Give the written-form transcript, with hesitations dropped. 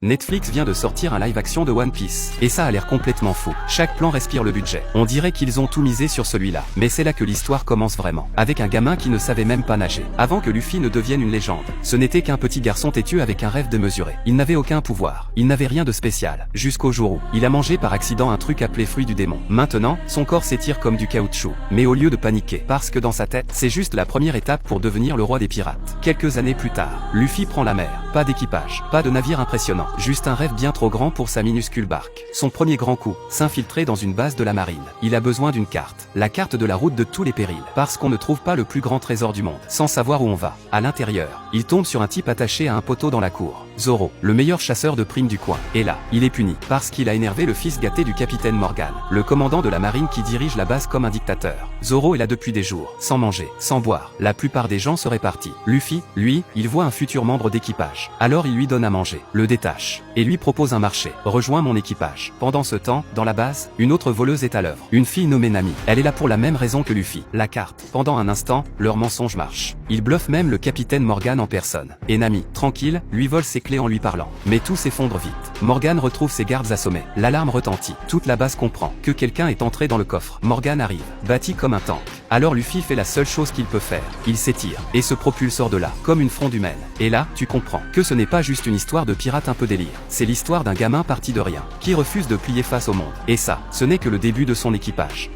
Netflix vient de sortir un live-action de One Piece. Et ça a l'air complètement fou. Chaque plan respire le budget. On dirait qu'ils ont tout misé sur celui-là. Mais c'est là que l'histoire commence vraiment. Avec un gamin qui ne savait même pas nager. Avant que Luffy ne devienne une légende. Ce n'était qu'un petit garçon têtu avec un rêve démesuré. Il n'avait aucun pouvoir. Il n'avait rien de spécial. Jusqu'au jour où il a mangé par accident un truc appelé fruit du démon. Maintenant, son corps s'étire comme du caoutchouc. Mais au lieu de paniquer, parce que dans sa tête, c'est juste la première étape pour devenir le roi des pirates. Quelques années plus tard, Luffy prend la mer. Pas d'équipage. Pas de navire impressionnant. Juste un rêve bien trop grand pour sa minuscule barque. Son premier grand coup, s'infiltrer dans une base de la marine. Il a besoin d'une carte. La carte de la route de tous les périls. Parce qu'on ne trouve pas le plus grand trésor du monde, sans savoir où on va. À l'intérieur, il tombe sur un type attaché à un poteau dans la cour. Zoro, le meilleur chasseur de primes du coin. Et là, il est puni, parce qu'il a énervé le fils gâté du capitaine Morgan, le commandant de la marine qui dirige la base comme un dictateur. Zoro est là depuis des jours, sans manger, sans boire. La plupart des gens seraient partis. Luffy, lui, il voit un futur membre d'équipage. Alors il lui donne à manger, le détache, et lui propose un marché. Rejoins mon équipage. Pendant ce temps, dans la base, une autre voleuse est à l'œuvre. Une fille nommée Nami. Elle est là pour la même raison que Luffy. La carte. Pendant un instant, leur mensonge marche. Il bluffe même le capitaine Morgan en personne. Et Nami, tranquille, lui vole ses clés en lui parlant. Mais tout s'effondre vite. Morgan retrouve ses gardes assommés. L'alarme retentit. Toute la base comprend que quelqu'un est entré dans le coffre. Morgan arrive, bâti comme un tank. Alors Luffy fait la seule chose qu'il peut faire. Il s'étire, et se propulse hors de là, comme une fronde humaine. Et là, tu comprends que ce n'est pas juste une histoire de pirate un peu délire. C'est l'histoire d'un gamin parti de rien, qui refuse de plier face au monde. Et ça, ce n'est que le début de son équipage.